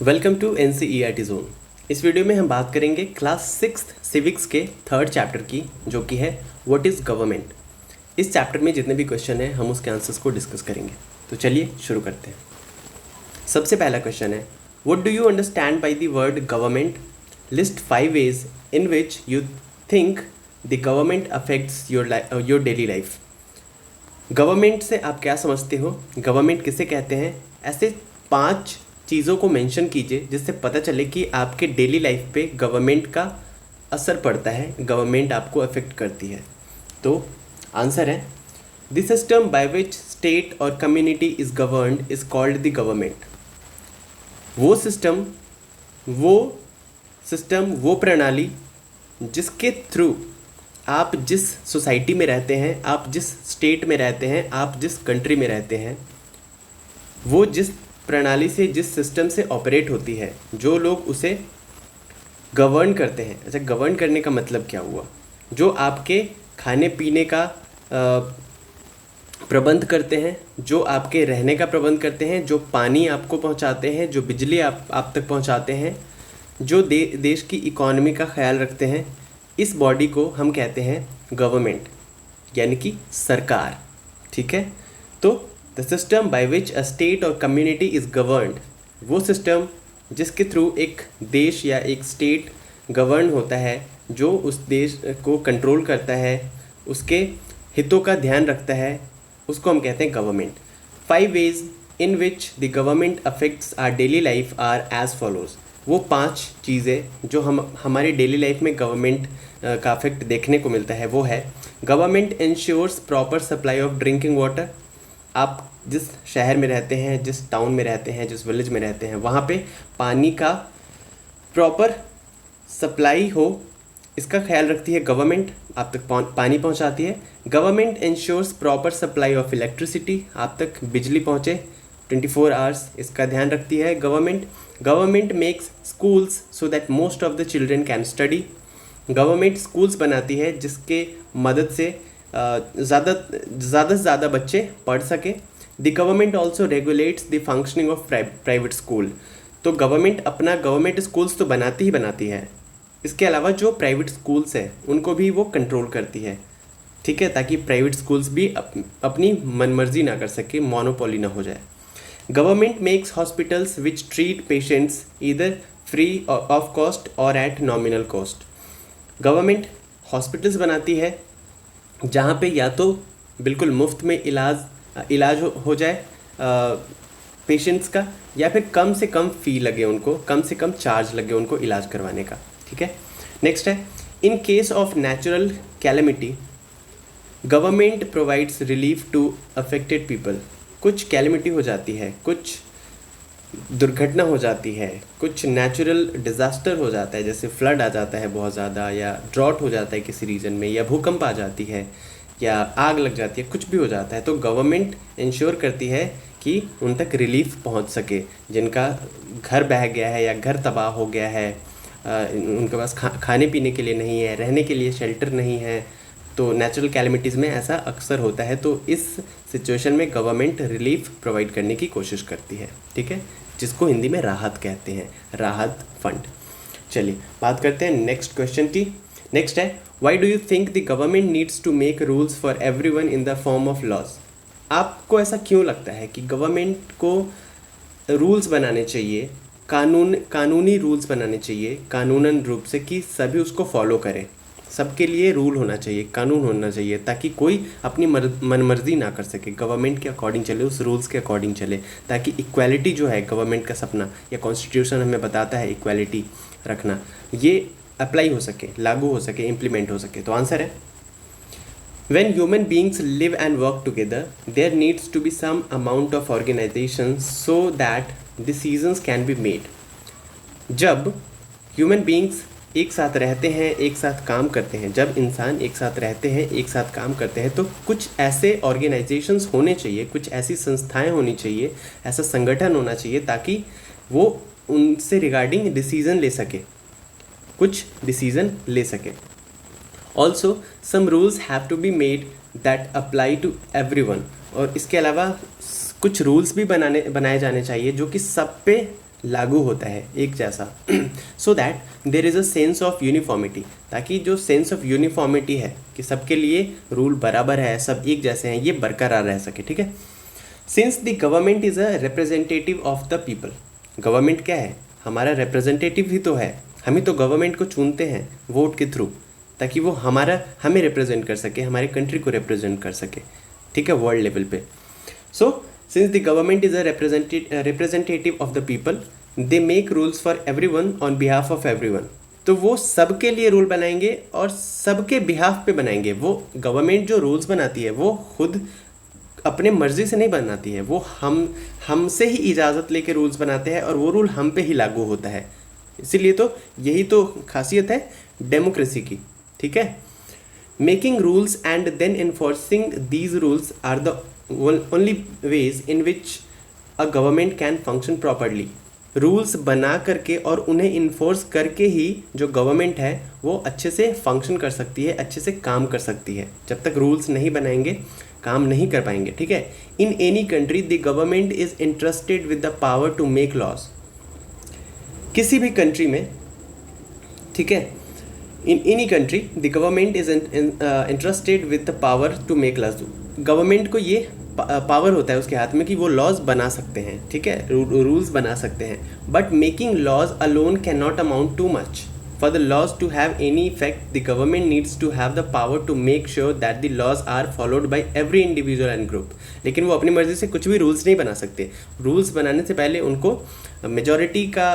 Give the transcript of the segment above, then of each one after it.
Welcome to NCERT zone. इस video में हम बात करेंगे क्लास 6 सिविक्स के थर्ड चैप्टर की, जो कि है व्हाट इज़ गवर्नमेंट। इस चैप्टर में जितने भी क्वेश्चन हैं हम उसके आंसर्स को डिस्कस करेंगे। तो चलिए शुरू करते हैं। सबसे पहला क्वेश्चन है, what do you understand by the word government? List 5 ways in which you think the government affects your daily life. Government से आप क्या समझते हो, गवर्नमेंट किसे कहते हैं? ऐसे 5 चीज़ों को मेंशन कीजिए जिससे पता चले कि आपके डेली लाइफ पे गवर्नमेंट का असर पड़ता है, गवर्नमेंट आपको अफेक्ट करती है। तो आंसर है, the system by which state or community is governed is called the government. वो सिस्टम वो प्रणाली जिसके थ्रू आप जिस सोसाइटी में रहते हैं, आप जिस स्टेट में रहते हैं, आप जिस कंट्री में रहते हैं, वो जिस प्रणाली से, जिस सिस्टम से ऑपरेट होती है, जो लोग उसे गवर्न करते हैं। अच्छा, गवर्न करने का मतलब क्या हुआ? जो आपके खाने पीने का प्रबंध करते हैं, जो आपके रहने का प्रबंध करते हैं, जो पानी आपको पहुंचाते हैं, जो बिजली आप तक पहुंचाते हैं, जो देश की इकोनॉमी का ख्याल रखते हैं, इस बॉडी को हम कहते हैं गवर्नमेंट, यानी कि सरकार। ठीक है, तो the system by which a state or community is governed, वो सिस्टम जिसके थ्रू एक देश या एक स्टेट गवर्न होता है, जो उस देश को कंट्रोल करता है, उसके हितों का ध्यान रखता है, उसको हम कहते हैं government. 5 ways in which the government affects our daily life are as follows. वो 5 चीज़ें जो हमारी डेली लाइफ में गवर्नमेंट का अफेक्ट देखने को मिलता है, वो है, government ensures proper supply of drinking water. आप जिस शहर में रहते हैं, जिस टाउन में रहते हैं, जिस विलेज में रहते हैं, वहाँ पे पानी का प्रॉपर सप्लाई हो, इसका ख्याल रखती है गवर्नमेंट, आप तक पानी पहुँचाती है। Government ensures proper supply of electricity, आप तक बिजली पहुँचे 24 आवर्स, इसका ध्यान रखती है government. Government makes schools so that most of the children can study. Government schools बनाती है जिसके मदद से ज़्यादा से ज़्यादा बच्चे पढ़ सके। The government also regulates the functioning of private school. तो गवर्नमेंट स्कूल्स तो बनाती है, इसके अलावा जो प्राइवेट स्कूल्स हैं उनको भी वो कंट्रोल करती है। ठीक है, ताकि प्राइवेट स्कूल्स भी अपनी मनमर्जी ना कर सके, मोनोपोली ना हो जाए। Government makes hospitals which treat patients either free of cost or at nominal cost. Government hospitals बनाती है जहाँ पे या तो बिल्कुल मुफ्त में इलाज हो जाए पेशेंट्स का, या फिर कम से कम फ़ी लगे उनको, कम से कम चार्ज लगे उनको इलाज करवाने का। ठीक है, नेक्स्ट है, in case of natural calamity government provides relief to affected people. कुछ कैलेमिटी हो जाती है, कुछ दुर्घटना हो जाती है, कुछ नेचुरल डिज़ास्टर हो जाता है, जैसे फ्लड आ जाता है बहुत ज़्यादा, या ड्रॉट हो जाता है किसी रीजन में, या भूकंप आ जाती है, या आग लग जाती है, कुछ भी हो जाता है, तो गवर्नमेंट इंश्योर करती है कि उन तक रिलीफ पहुंच सके। जिनका घर बह गया है या घर तबाह हो गया है, उनके पास खाने पीने के लिए नहीं है, रहने के लिए शेल्टर नहीं है, तो नेचुरल कैलेमिटीज़ में ऐसा अक्सर होता है। तो इस सिचुएशन में गवर्नमेंट रिलीफ प्रोवाइड करने की कोशिश करती है। ठीक है, जिसको हिंदी में राहत कहते हैं, राहत फंड। चलिए बात करते हैं नेक्स्ट क्वेश्चन की। नेक्स्ट है, why do you think the government needs to make rules for everyone in the form of laws. आपको ऐसा क्यों लगता है कि गवर्नमेंट को रूल्स बनाने चाहिए, कानूनी रूल्स बनाने चाहिए, कानूनन रूप से, कि सभी उसको फॉलो करें, सबके लिए रूल होना चाहिए, कानून होना चाहिए, ताकि कोई अपनी मनमर्जी ना कर सके, गवर्नमेंट के अकॉर्डिंग चले, उस रूल्स के अकॉर्डिंग चले, ताकि इक्वालिटी जो है गवर्नमेंट का सपना, या कॉन्स्टिट्यूशन हमें बताता है इक्वालिटी रखना, ये अप्लाई हो सके, लागू हो सके, इम्प्लीमेंट हो सके। तो आंसर है, When human beings live and work together, there needs to be some amount of organization so that decisions can be made. जब ह्यूमन बींग्स एक साथ रहते हैं, एक साथ काम करते हैं, जब इंसान एक साथ रहते हैं, एक साथ काम करते हैं, तो कुछ ऐसे ऑर्गेनाइजेशंस होने चाहिए, कुछ ऐसी संस्थाएं होनी चाहिए, ऐसा संगठन होना चाहिए, ताकि वो उनसे रिगार्डिंग डिसीज़न ले सके, कुछ डिसीज़न ले सके। Also some rules have to be made that apply to everyone. और इसके अलावा कुछ रूल्स भी बनाए जाने चाहिए जो कि सब पे लागू होता है एक जैसा, so that there is a sense of uniformity, ताकि जो सेंस ऑफ यूनिफॉर्मिटी है कि सबके लिए रूल बराबर है, सब एक जैसे हैं, ये बरकरार रह सके, ठीक है। Since the government is a representative of the people, government क्या है, हमारा रिप्रेजेंटेटिव ही तो है, हम ही तो गवर्नमेंट को चुनते हैं वोट के थ्रू, ताकि वो हमें रिप्रेजेंट कर सके, हमारे कंट्री को रिप्रेजेंट कर सके, ठीक है, वर्ल्ड लेवल पे। So since the government is a representative of the people, they make rules for everyone on behalf of everyone, तो वो सबके लिए रूल बनाएंगे और सबके बिहाफ पे बनाएंगे। वो गवर्नमेंट जो रूल्स बनाती है वो खुद अपने मर्जी से नहीं बनाती है, वो हमसे ही इजाज़त लेके रूल्स बनाते हैं और वो रूल हम पे ही लागू होता है। इसीलिए तो यही तो खासियत है डेमोक्रेसी की, ठीक है। Making rules and then enforcing these rules are the only ways in which a government can function properly. Rules बना करके और उन्हें इन्फोर्स करके ही जो गवर्नमेंट है वो अच्छे से फंक्शन कर सकती है, अच्छे से काम कर सकती है। जब तक रूल्स नहीं बनाएंगे काम नहीं कर पाएंगे, ठीक है। In any country the government is interested with the power to make laws, किसी भी कंट्री में, ठीक है, in any country the government is interested with the power to make laws, government को ये पावर होता है उसके हाथ में कि वो लॉज बना सकते हैं, ठीक है, रूल्स बना सकते हैं। But making laws alone can not amount to much, for the laws to have any effect the government needs to have the power to make sure that the laws are followed by every individual and group. लेकिन वो अपनी मर्जी से कुछ भी rules नहीं बना सकते, रूल्स बनाने से पहले उनको मेजॉरिटी का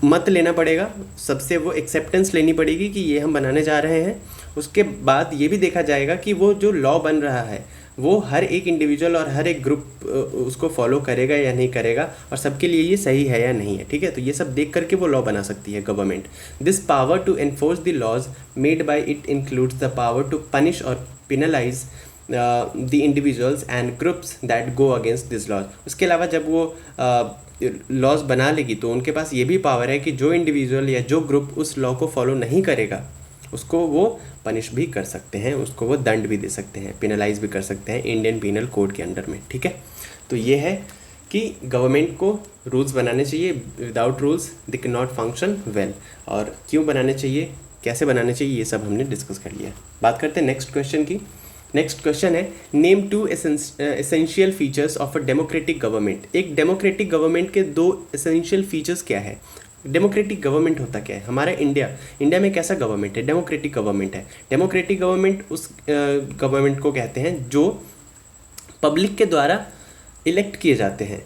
मत लेना पड़ेगा, सबसे वो एक्सेप्टेंस लेनी पड़ेगी कि ये हम बनाने जा रहे हैं। उसके बाद ये भी देखा जाएगा कि वो जो लॉ बन रहा है वो हर एक इंडिविजुअल और हर एक ग्रुप उसको फॉलो करेगा या नहीं करेगा, और सबके लिए ये सही है या नहीं है, ठीक है। तो ये सब देख करके वो लॉ बना सकती है government. This power to enforce the laws made by it includes the power to punish or penalise the individuals and groups that go against this laws. उसके अलावा जब वो लॉज बना लेगी तो उनके पास ये भी पावर है कि जो इंडिविजुअल या जो ग्रुप उस लॉ को फॉलो नहीं करेगा उसको वो पनिश भी कर सकते हैं, उसको वो दंड भी दे सकते हैं, पिनलाइज भी कर सकते हैं इंडियन पीनल कोड के अंडर में, ठीक है। तो ये है कि गवर्नमेंट को रूल्स बनाने चाहिए, without rules they can not function well, और क्यों बनाने चाहिए, कैसे बनाने चाहिए, ये सब हमने डिस्कस कर लिया। बात करते हैं नेक्स्ट क्वेश्चन की। नेक्स्ट क्वेश्चन है, name two essential features of a democratic government. एक डेमोक्रेटिक गवर्नमेंट के दो एसेंशियल फीचर्स क्या है। डेमोक्रेटिक गवर्नमेंट होता क्या है, हमारा इंडिया में कैसा गवर्नमेंट है, डेमोक्रेटिक गवर्नमेंट है। डेमोक्रेटिक गवर्नमेंट उस गवर्नमेंट को कहते हैं जो पब्लिक के द्वारा इलेक्ट किए जाते हैं,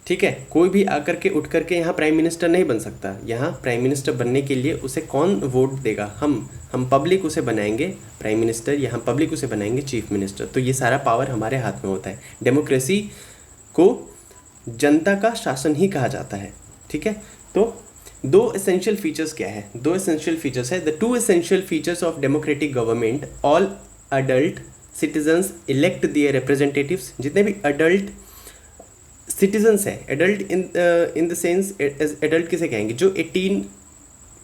ठीक है। कोई भी आकर के उठ करके यहाँ प्राइम मिनिस्टर नहीं बन सकता। यहाँ प्राइम मिनिस्टर बनने के लिए उसे कौन वोट देगा, हम पब्लिक उसे बनाएंगे प्राइम मिनिस्टर, यहाँ पब्लिक उसे बनाएंगे चीफ मिनिस्टर। तो ये सारा पावर हमारे हाथ में होता है। डेमोक्रेसी को जनता का शासन ही कहा जाता है, ठीक है। तो दो एसेंशियल फीचर्स क्या है, दो एसेंशियल फीचर्स है, the two essential features of democratic government, all adult citizens elect their representatives. जितने भी अडल्ट सिटीजन्स हैं, adult in the sense, adult किसे कहेंगे, जो 18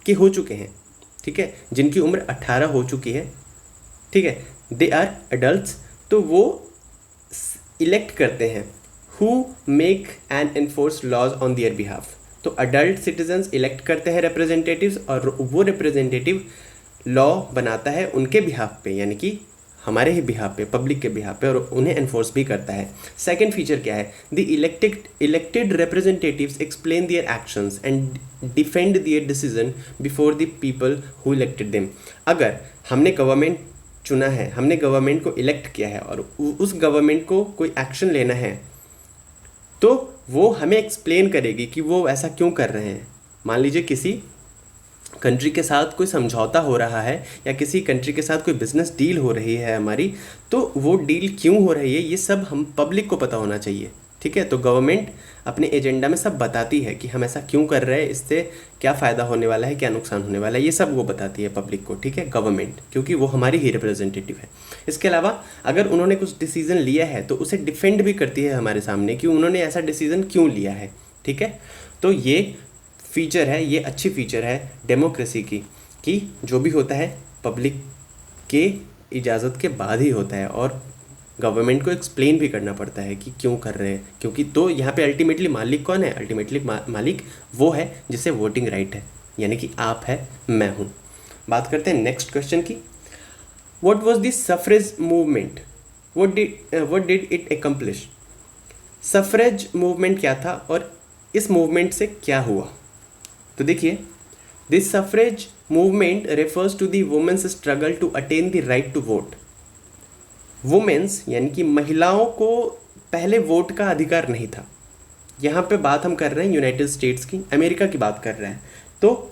के हो चुके हैं, ठीक है, जिनकी उम्र 18 हो चुकी है, ठीक है, दे आर अडल्ट्स, तो वो इलेक्ट करते हैं, who make and enforce laws on their behalf. तो अडल्ट सिटीजन्स इलेक्ट करते हैं रिप्रेजेंटेटिव्स, और वो रिप्रेजेंटेटिव लॉ बनाता है उनके बिहाफ पे, यानी कि हमारे ही बिहाफ पे, पब्लिक के बिहाफ पे, और उन्हें एनफोर्स भी करता है। सेकंड फीचर क्या है, the elected representatives explain their actions and defend their decision before the people who elected them. अगर हमने गवर्नमेंट चुना है, हमने गवर्नमेंट को इलेक्ट किया है और उस गवर्नमेंट को कोई एक्शन लेना है तो वो हमें एक्सप्लेन करेगी कि वो ऐसा क्यों कर रहे हैं। मान लीजिए किसी कंट्री के साथ कोई समझौता हो रहा है या किसी कंट्री के साथ कोई बिजनेस डील हो रही है हमारी, तो वो डील क्यों हो रही है ये सब हम पब्लिक को पता होना चाहिए, ठीक है। तो गवर्नमेंट अपने एजेंडा में सब बताती है कि हम ऐसा क्यों कर रहे हैं, इससे क्या फ़ायदा होने वाला है, क्या नुकसान होने वाला है, ये सब वो बताती है पब्लिक को, ठीक है, गवर्नमेंट, क्योंकि वो हमारी ही रिप्रेजेंटेटिव है। इसके अलावा अगर उन्होंने कुछ डिसीज़न लिया है तो उसे डिफेंड भी करती है हमारे सामने कि उन्होंने ऐसा डिसीज़न क्यों लिया है, ठीक है। तो ये फीचर है, ये अच्छी फीचर है डेमोक्रेसी की, कि जो भी होता है पब्लिक के इजाज़त के बाद ही होता है और गवर्नमेंट को एक्सप्लेन भी करना पड़ता है कि क्यों कर रहे हैं, क्योंकि तो यहाँ पे अल्टीमेटली मालिक कौन है? अल्टीमेटली मालिक वो है जिसे वोटिंग राइट है, यानी कि आप है, मैं हूँ। बात करते हैं नेक्स्ट क्वेश्चन की। What was the suffrage movement? What did it accomplish? Suffrage movement क्या था और इस मूवमेंट से क्या हुआ? तो देखिए, this suffrage movement refers to the women's struggle to attain the right to vote. Women's यानी कि महिलाओं को पहले वोट का अधिकार नहीं था। यहाँ पे बात हम कर रहे हैं यूनाइटेड स्टेट्स की, अमेरिका की बात कर रहे हैं। तो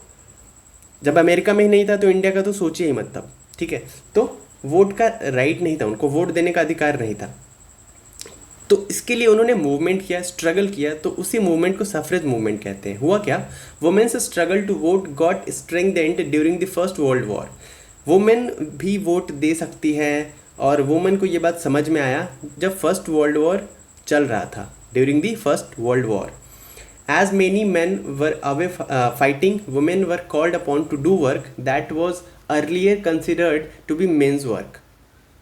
जब अमेरिका में ही नहीं था तो इंडिया का तो सोचिए ही मत तब, ठीक है। तो वोट का राइट नहीं था, उनको वोट देने का अधिकार नहीं था। तो इसके लिए उन्होंने मूवमेंट किया, स्ट्रगल किया, तो उसी मूवमेंट को सफरेज मूवमेंट कहते हैं। हुआ क्या? Women's struggle to vote got strengthened during the First World War. Women भी वोट दे सकती है, और वुमेन को ये बात समझ में आया जब फर्स्ट वर्ल्ड वॉर चल रहा था, during the First World war. As many men were away fighting, women were called upon to do work that was earlier considered to be men's work.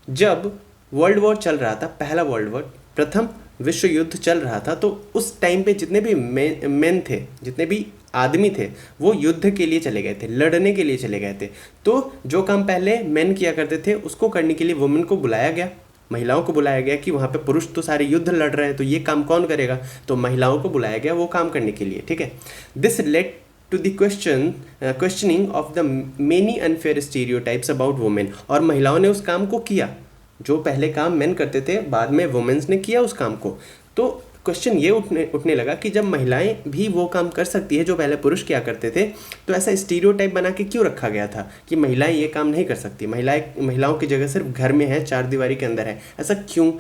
जब वर्ल्ड वॉर चल रहा था, पहला world war, प्रथम विश्व युद्ध चल रहा था, तो उस टाइम पे जितने भी मेन थे, जितने भी आदमी थे, वो युद्ध के लिए चले गए थे, लड़ने के लिए चले गए थे। तो जो काम पहले मेन किया करते थे उसको करने के लिए वुमेन को बुलाया गया, महिलाओं को बुलाया गया कि वहाँ पे पुरुष तो सारे युद्ध लड़ रहे हैं, तो ये काम कौन करेगा? तो महिलाओं को बुलाया गया वो काम करने के लिए, ठीक है। This led to the questioning of the many unfair stereotypes about women. और महिलाओं ने उस काम को किया, जो पहले काम मेन करते थे, बाद में वुमेन्स ने किया उस काम को। तो क्वेश्चन ये उठने लगा कि जब महिलाएं भी वो काम कर सकती है जो पहले पुरुष किया करते थे, तो ऐसा स्टीरियोटाइप बना के क्यों रखा गया था कि महिलाएं ये काम नहीं कर सकती, महिलाओं की जगह सिर्फ घर में है, चार दीवारी के अंदर है, ऐसा क्यों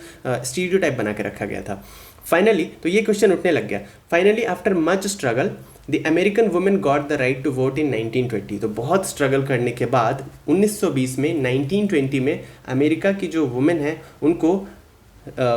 स्टीरियोटाइप बना के रखा गया था? फाइनली तो ये क्वेश्चन उठने लग गया। Finally after much struggle the American women got the right to vote in 1920। तो बहुत स्ट्रगल करने के बाद 1920 में, 1920 में अमेरिका की जो वुमेन है उनको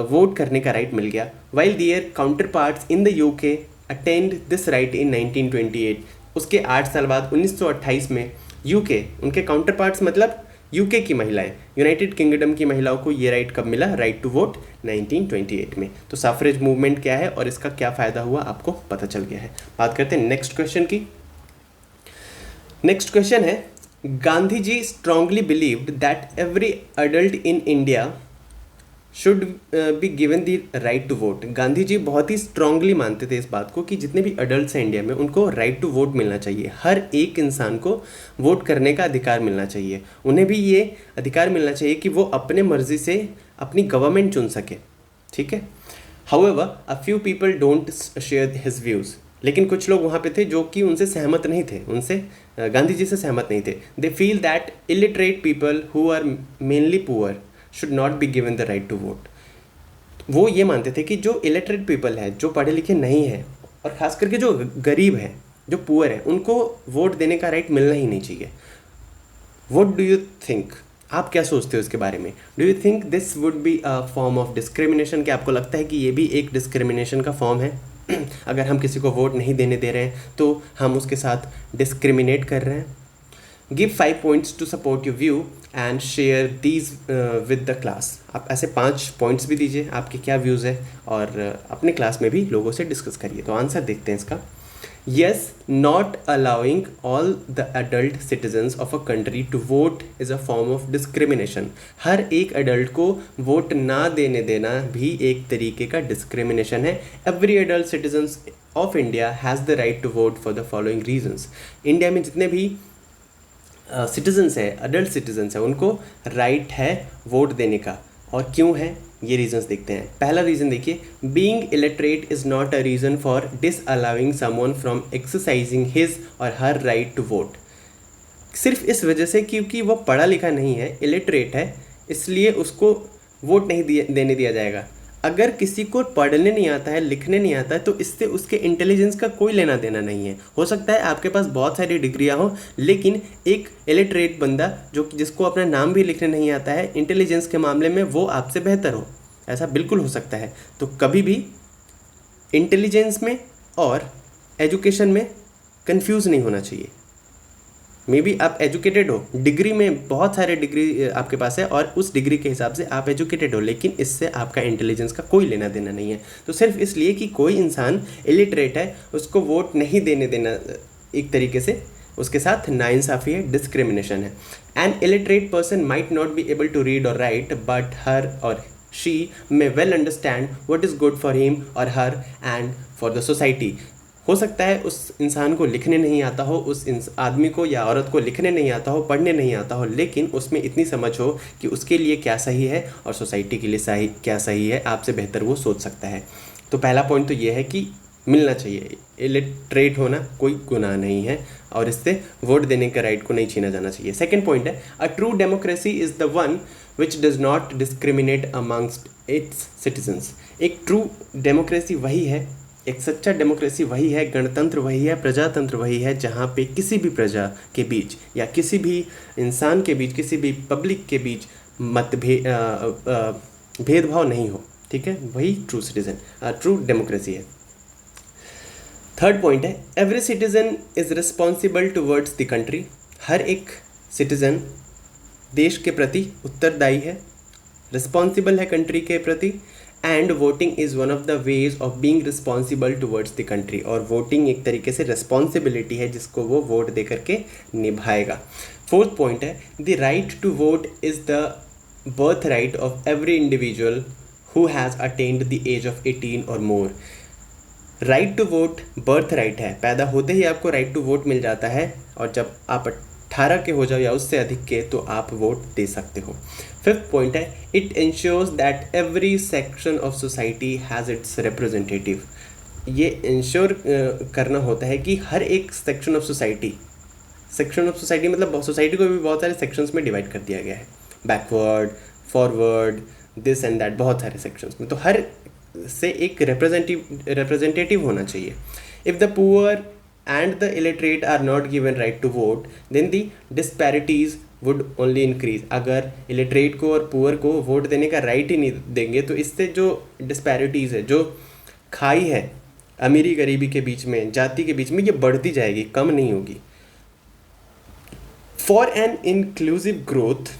वोट करने का राइट मिल गया। While their counterparts in the UK attained this right in 1928। उसके 8 साल बाद 1928 में यूके, उनके काउंटर पार्ट्स मतलब यूके की महिलाएं, यूनाइटेड किंगडम की महिलाओं को ये राइट कब मिला? राइट टू वोट 1928 में। तो सफरेज मूवमेंट क्या है और इसका क्या फ़ायदा हुआ आपको पता चल गया है। बात करते हैं नेक्स्ट क्वेश्चन की। नेक्स्ट क्वेश्चन है, Gandhi ji strongly believed that every adult in India should be given the right to vote. Gandhi ji बहुत ही स्ट्रांगली मानते थे इस बात को कि जितने भी अडल्ट हैं इंडिया में उनको राइट टू वोट मिलना चाहिए। हर एक इंसान को वोट करने का अधिकार मिलना चाहिए। उन्हें भी ये अधिकार मिलना चाहिए कि वो अपने मर्जी से अपनी गवर्नमेंट चुन सके, ठीक है। However a few people don't share his views. लेकिन कुछ लोग वहाँ पे थे जो कि उनसे सहमत नहीं थे, उनसे गांधी जी से सहमत नहीं थे। They feel that illiterate people who are mainly poor should not be given the right to vote. वो ये मानते थे कि जो इलिटरेट पीपल है, जो पढ़े लिखे नहीं है, और ख़ास करके जो गरीब है, जो पुअर है, उनको वोट देने का राइट मिलना ही नहीं चाहिए। What do you think? आप क्या सोचते हो इसके बारे में? Do you think this would be a form of discrimination? क्या आपको लगता है कि ये भी एक डिस्क्रिमिनेशन का फॉर्म है? अगर हम किसी को वोट नहीं देने दे रहे हैं तो हम उसके साथ डिस्क्रिमिनेट कर रहे हैं। Give 5 points to support your view and share these with the class. आप ऐसे 5 पॉइंट्स भी दीजिए, आपके क्या व्यूज़ है, और अपने क्लास में भी लोगों से डिस्कस करिए। तो आंसर देखते हैं इसका। Yes, not allowing all the adult citizens of a country to vote is a form of discrimination. हर एक अडल्ट को वोट ना देने देना भी एक तरीके का डिस्क्रिमिनेशन है। Every adult citizens of India has the right to vote for the following reasons. India में जितने भी सिटीजन्स है, अडल्ट सिटीजन्स है, उनको राइट है वोट देने का। और क्यों है ये रीजंस देखते हैं। पहला रीज़न देखिए, being illiterate is not a reason for disallowing someone from exercising his or her right to vote. सिर्फ इस वजह से क्योंकि वो पढ़ा लिखा नहीं है, इलिटरेट है, इसलिए उसको वोट नहीं देने दिया जाएगा। अगर किसी को पढ़ने नहीं आता है, लिखने नहीं आता है, तो इससे उसके इंटेलिजेंस का कोई लेना देना नहीं है। हो सकता है आपके पास बहुत सारी डिग्रियां हो, लेकिन एक इलिटरेट बंदा जिसको अपना नाम भी लिखने नहीं आता है, इंटेलिजेंस के मामले में वो आपसे बेहतर हो, ऐसा बिल्कुल हो सकता है। तो कभी भी इंटेलिजेंस में और एजुकेशन में कंफ्यूज नहीं होना चाहिए। मे बी आप एजुकेटेड हो, डिग्री में बहुत सारे डिग्री आपके पास है और उस डिग्री के हिसाब से आप एजुकेटेड हो, लेकिन इससे आपका इंटेलिजेंस का कोई लेना देना नहीं है। तो सिर्फ इसलिए कि कोई इंसान इलिटरेट है उसको वोट नहीं देने देना, एक तरीके से उसके साथ नाइंसाफ़ी है, डिस्क्रिमिनेशन है। An illiterate person might not be able to read or write but her or she may well understand what is good for him or her and for the society. हो सकता है उस इंसान को लिखने नहीं आता हो, उस आदमी को या औरत को लिखने नहीं आता हो, पढ़ने नहीं आता हो, लेकिन उसमें इतनी समझ हो कि उसके लिए क्या सही है और सोसाइटी के लिए सही क्या सही है, आपसे बेहतर वो सोच सकता है। तो पहला पॉइंट तो ये है कि मिलना चाहिए, इलिटरेट होना कोई गुनाह नहीं है और इससे वोट देने के राइट को नहीं छीना जाना चाहिए। सेकेंड पॉइंट है, a true democracy is the one which does not discriminate amongst it's citizens. एक ट्रू डेमोक्रेसी वही है, एक सच्चा डेमोक्रेसी वही है, गणतंत्र वही है, प्रजातंत्र वही है जहाँ पे किसी भी प्रजा के बीच या किसी भी इंसान के बीच, किसी भी पब्लिक के बीच भेदभाव नहीं हो। ठीक है, वही ट्रू सिटीजन ट्रू डेमोक्रेसी है। थर्ड पॉइंट है, every citizen is responsible towards the country. हर एक सिटीजन देश के प्रति उत्तरदायी है, रिस्पॉन्सिबल है कंट्री के प्रति। And voting is one of the ways of being responsible towards the country. और वोटिंग एक तरीके से रिस्पॉन्सिबिलिटी है जिसको वो वोट दे करके निभाएगा। फोर्थ पॉइंट है, the right to vote is the birth right of every individual who has attained the age of 18 or more. Right to vote birth right है, पैदा होते ही आपको राइट टू वोट मिल जाता है और जब आप 18 के हो जाओ या उससे अधिक के तो आप वोट दे सकते हो। फिफ्थ पॉइंट है, it ensures that every section of society has its representative. ये इंश्योर करना होता है कि हर एक सेक्शन ऑफ सोसाइटी मतलब सोसाइटी को भी बहुत सारे सेक्शंस में डिवाइड कर दिया गया है, backward, forward, this and that, बहुत सारे सेक्शंस में। तो हर से एक रिप्रेजेंटेटिव होना चाहिए। If the poor and the illiterate are not given right to vote, then the disparities would only increase। अगर illiterate को और पुअर को वोट देने का राइट ही नहीं देंगे तो इससे जो डिस्पैरिटीज़ है, जो खाई है अमीरी गरीबी के बीच में, जाति के बीच में, ये बढ़ती जाएगी, कम नहीं होगी। For an inclusive growth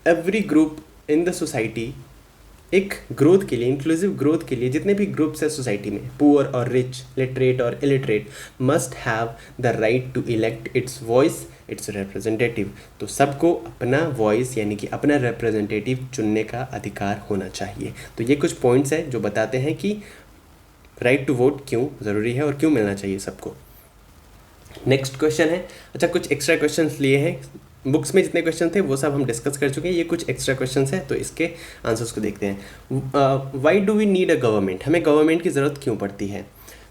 every group in the society, एक ग्रोथ के लिए, इंक्लूसिव ग्रोथ के लिए जितने भी ग्रुप्स है सोसाइटी में, पुअर और रिच, लिटरेट और illiterate, must have the right to elect its voice its representative. तो सबको अपना वॉइस यानी कि अपना रिप्रेजेंटेटिव चुनने का अधिकार होना चाहिए। तो ये कुछ पॉइंट्स हैं जो बताते हैं कि राइट टू वोट क्यों ज़रूरी है और क्यों मिलना चाहिए सबको। नेक्स्ट क्वेश्चन है, अच्छा कुछ एक्स्ट्रा क्वेश्चंस लिए हैं, बुक्स में जितने क्वेश्चन थे वो सब हम डिस्कस कर चुके हैं, ये कुछ एक्स्ट्रा क्वेश्चंस हैं तो इसके आंसर्स को देखते हैं। Why do we need a government, हमें गवर्नमेंट की ज़रूरत क्यों पड़ती है?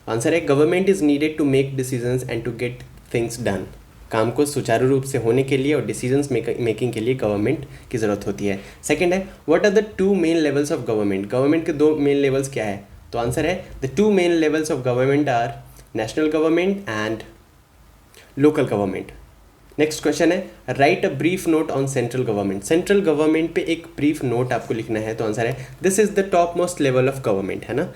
आंसर है, government is needed to make decisions and to get things done. काम को सुचारू रूप से होने के लिए और डिसीजंस मेकिंग के लिए गवर्नमेंट की ज़रूरत होती है। सेकेंड है, what are the two main levels of government, government के दो मेन लेवल्स क्या है? तो आंसर है, the two main levels of government are national government and local government. Next question है, write a brief note on central government, central government पे एक brief note आपको लिखना है। तो आंसर है, this is the top most level of government, है ना,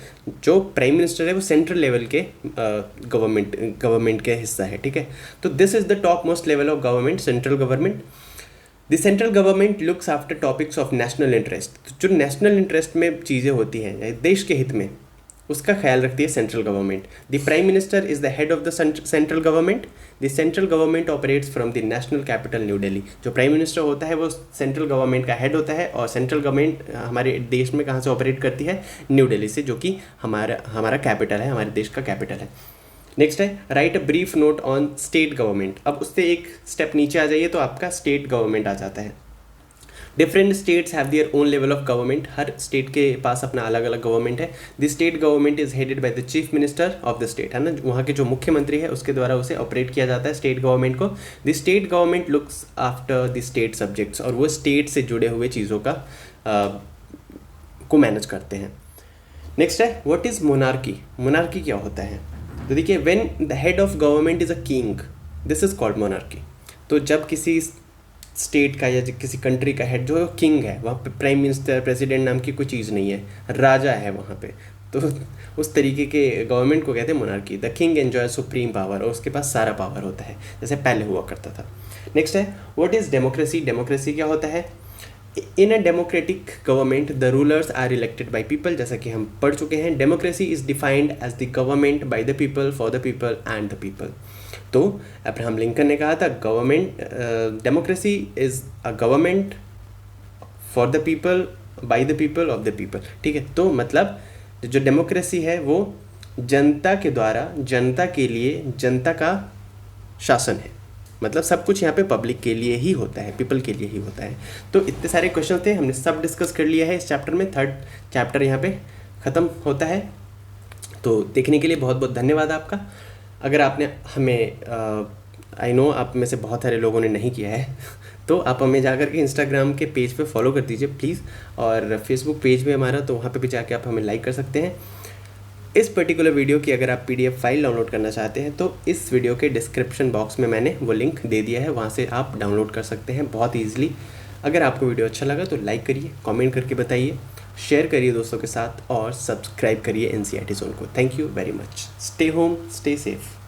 जो प्राइम मिनिस्टर है वो सेंट्रल लेवल के गवर्नमेंट के हिस्सा है। ठीक है, तो this is the top most level of government, central government. The central government looks after topics of national interest, जो नेशनल इंटरेस्ट में चीज़ें होती हैं देश के हित में, उसका ख्याल रखती है central government. The prime minister is the head of the central government. The central government operates from the national capital new Delhi, जो प्राइम मिनिस्टर होता है वो सेंट्रल गवर्नमेंट का हेड होता है और सेंट्रल गवर्नमेंट हमारे देश में कहाँ से ऑपरेट करती है? न्यू दिल्ली से, जो कि हमारा कैपिटल है, हमारे देश का कैपिटल है। नेक्स्ट है, write a brief note on state government. अब उससे एक स्टेप नीचे आ जाइए तो आपका स्टेट गवर्नमेंट आ जाता है। Different states have their own level of government, her state के पास अपना अलग अलग गवर्नमेंट है। The state government is headed by the chief minister of the state, है ना, वहाँ के जो मुख्यमंत्री है उसके द्वारा उसे ऑपरेट किया जाता है स्टेट गवर्नमेंट को। The state government looks after the state subjects, और वो स्टेट से जुड़े हुए चीज़ों का को मैनेज करते हैं। नेक्स्ट है, व्हाट इज़ मोनार्की, मोनार्की क्या होता है? तो देखिए, when the head of government is a king, this is called monarchy. तो जब किसी स्टेट का या किसी कंट्री का हेड जो किंग है, वहाँ पे प्राइम मिनिस्टर, प्रेसिडेंट नाम की कोई चीज़ नहीं है, राजा है वहाँ पे, तो उस तरीके के गवर्नमेंट को कहते हैं monarchy. The king enjoy supreme power, और उसके पास सारा पावर होता है जैसे पहले हुआ करता था। नेक्स्ट है व्हाट इज़ डेमोक्रेसी। डेमोक्रेसी क्या होता है? In a democratic government the rulers are elected by people, जैसा कि हम पढ़ चुके हैं। Democracy is defined as the government by the people for the people and the people. तो अब्राहम लिंकन ने कहा था government democracy is a government for the people by the people of the people. ठीक है, तो मतलब जो democracy है वो जनता के द्वारा, जनता के लिए, जनता का शासन है। मतलब सब कुछ यहाँ पे पब्लिक के लिए ही होता है, पीपल के लिए ही होता है। तो इतने सारे क्वेश्चन थे, हमने सब डिस्कस कर लिया है इस चैप्टर में। 3rd चैप्टर यहाँ पे ख़त्म होता है। तो देखने के लिए बहुत बहुत धन्यवाद आपका। अगर आपने हमें आई नो आप में से बहुत सारे लोगों ने नहीं किया है तो आप हमें जाकर के इंस्टाग्राम के पेज पे फॉलो कर दीजिए प्लीज़, और फेसबुक पेज भी हमारा, तो वहाँ पे भी जाके आप हमें लाइक कर सकते हैं। इस पर्टिकुलर वीडियो की अगर आप PDF फाइल डाउनलोड करना चाहते हैं तो इस वीडियो के डिस्क्रिप्शन बॉक्स में मैंने वो लिंक दे दिया है, वहाँ से आप डाउनलोड कर सकते हैं बहुत ईजिली। अगर आपको वीडियो अच्छा लगा तो लाइक करिए, कमेंट करके बताइए, शेयर करिए दोस्तों के साथ, और सब्सक्राइब करिए NCERT जोन को। Thank you very much. Stay home, stay safe.